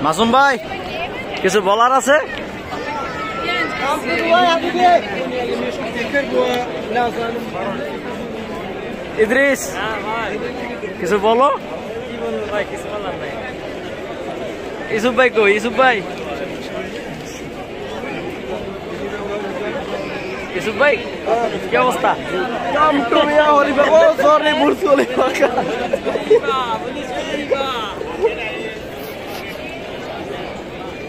মাসুম ভাই কিছু বলার আছে? ইদ্রিস কিছু বলো। ইসুফ ভাই কই? ইসুফ ভাই, ইসুফ ভাই কি অবস্থা?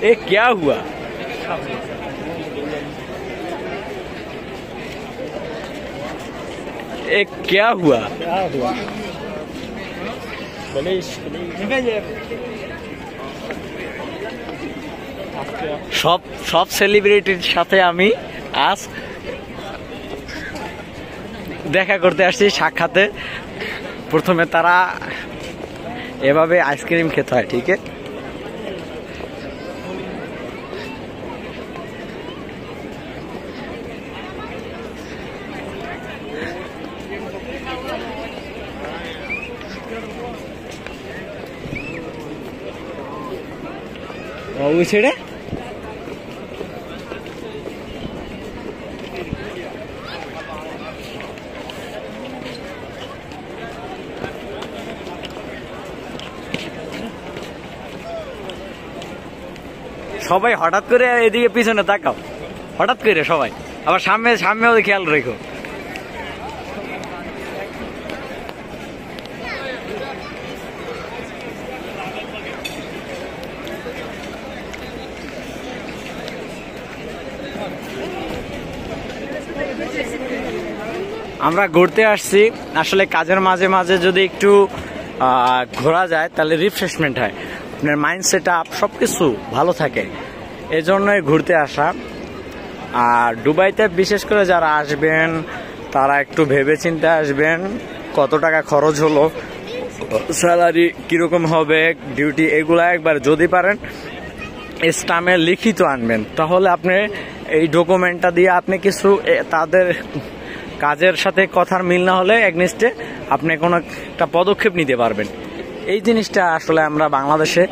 ए क्या हुआ? ए क्या हुआ? সব সেলিব্রিটির সাথে আমি আজ দেখা করতে আসছি, সাক্ষাতে। প্রথমে তারা এভাবে আইসক্রিম খেতে হয়, ঠিক আছে? ওই ছেড়ে সবাই হঠাৎ করে এদিকে পিছনে তাকাও, হঠাৎ করে সবাই, আবার সামনেও খেয়াল রেখো। আমরা ঘুরতে আসছি, আসলে কাজের মাঝে মাঝে যদি একটু ঘোরা যায় তাহলে রিফ্রেশমেন্ট হয়, আপনার মাইন্ড সেট আপ সবকিছু ভালো থাকে, এজন্যই ঘুরতে আসা। আর দুবাইতে বিশেষ করে যারা আসবেন তারা একটু ভেবেচিন্তে আসবেন, কত টাকা খরচ হলো, স্যালারি কিরকম হবে, ডিউটি, এগুলা একবার যদি পারেন স্টামে লিখিত আনবেন, তাহলে আপনি এই ডকুমেন্টটা দিয়ে আপনি কিছু তাদের কাজের সাথে কথার মিল না হলে এগনেস্টে আপনি কোনো একটা পদক্ষেপ নিতে পারবেন। এই জিনিসটা আসলে আমরা বাংলাদেশে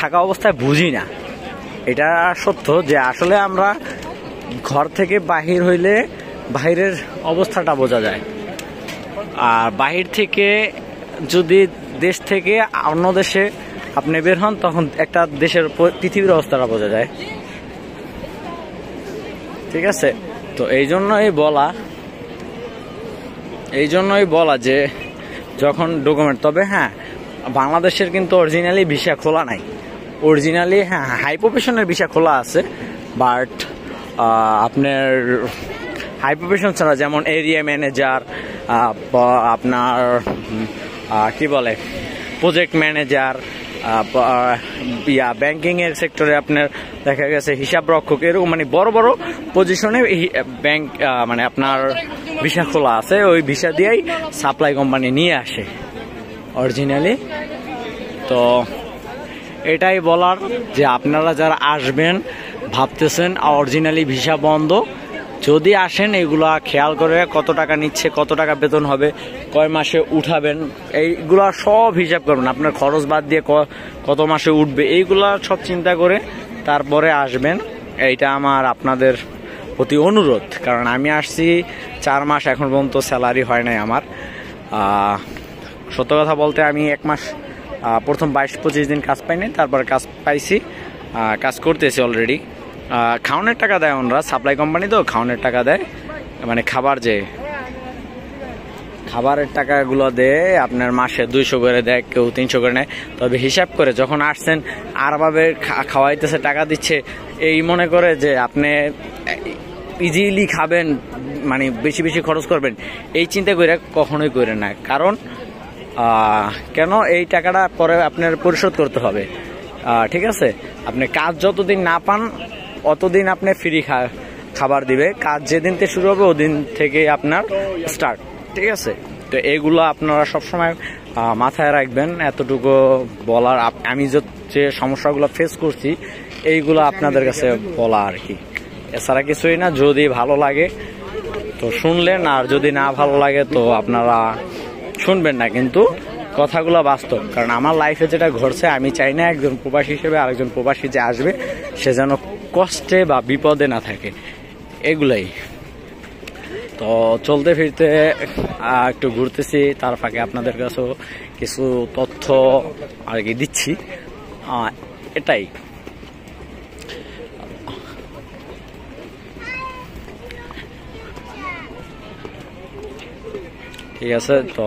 থাকা অবস্থায় বুঝি না। এটা সত্য যে আসলে আমরা ঘর থেকে বাহির হইলে বাহিরের অবস্থাটা বোঝা যায়, আর বাহির থেকে যদি দেশ থেকে অন্য দেশে আপনি বের হন তখন একটা দেশের পৃথিবীর অবস্থাটা বোঝা যায়, ঠিক আছে? তো এই জন্যই বলা যে যখন ডকুমেন্ট, তবে হ্যাঁ বাংলাদেশের কিন্তু অরিজিনালি ভিসা খোলা নাই, অরিজিনালি হ্যাঁ হাই প্রফেশনের ভিসা খোলা আছে, বাট আপনার হাই প্রফেশন ছাড়া যেমন এরিয়া ম্যানেজার, আপনার কি বলে প্রজেক্ট ম্যানেজার, ব্যাংকিং এর সেক্টরে আপনার দেখা গেছে হিসাব রক্ষক, এরকম মানে বড় বড় পজিশনে ব্যাংক মানে আপনার ভিসা খোলা আছে, ওই ভিসা দিয়েই সাপ্লাই কোম্পানি নিয়ে আসে অরিজিনালি। তো এটাই বলার যে আপনারা যারা আসবেন ভাবতেছেন অরিজিনালি ভিসা বন্ধ, যদি আসেন এগুলা খেয়াল করে কত টাকা নিচ্ছে, কত টাকা বেতন হবে, কয় মাসে উঠাবেন, এইগুলা সব হিসাব করবেন, আপনার খরচ বাদ দিয়ে কত মাসে উঠবে, এইগুলা সব চিন্তা করে তারপরে আসবেন। এইটা আমার আপনাদের প্রতি অনুরোধ, কারণ আমি আসছি 4 মাস, এখন পর্যন্ত স্যালারি হয় নাই আমার। সত্য কথা বলতে আমি 1 মাস প্রথম 22-25 দিন কাজ পাইনি, তারপর কাজ পাইছি, কাজ করতেছি অলরেডি। খাওয়ানোর টাকা দেয় ওনারা, সাপ্লাই কোম্পানি তো খাওয়ানোর টাকা দেয়, মানে খাবারের টাকাগুলো দেয় আপনার মাসে 200 করে দেয়, কেউ 300 করে নেয়। তবে হিসাব করে যখন আসছেন আরভাবে খাওয়াইতেছে, টাকা দিচ্ছে, এই মনে করে যে আপনি ইজিলি খাবেন, মানে বেশি বেশি খরচ করবেন, এই চিন্তা করে কখনোই করে না। কারণ কেন, এই টাকাটা পরে আপনার পরিশোধ করতে হবে, ঠিক আছে? আপনি কাজ যতদিন না পান অতদিন আপনি ফ্রি খাবার দিবে, কাজ যেদিন থেকে শুরু হবে ওদিন থেকে আপনার স্টার্ট, ঠিক আছে? তো এইগুলো আপনারা সবসময় মাথায় রাখবেন। এতটুকু বলার, আমি যে সমস্যাগুলো ফেস করছি এইগুলো আপনাদের কাছে বলা আর কি, এছাড়া কিছুই না। যদি ভালো লাগে তো শুনলেন, আর যদি না ভালো লাগে তো আপনারা শুনবেন না, কিন্তু কথাগুলো বাস্তব। কারণ আমার লাইফে যেটা ঘটছে, আমি চাই না একজন প্রবাসী হিসেবে আরেকজন প্রবাসী যে আসবে সে যেন কষ্টে বা বিপদে না থাকে, এগুলাই। তো চলতে ফিরতে একটু ঘুরতেছি, তার ফাঁকে আপনাদের কাছেও কিছু তথ্য আর কি দিচ্ছি, এটাই। ঠিক আছে, তো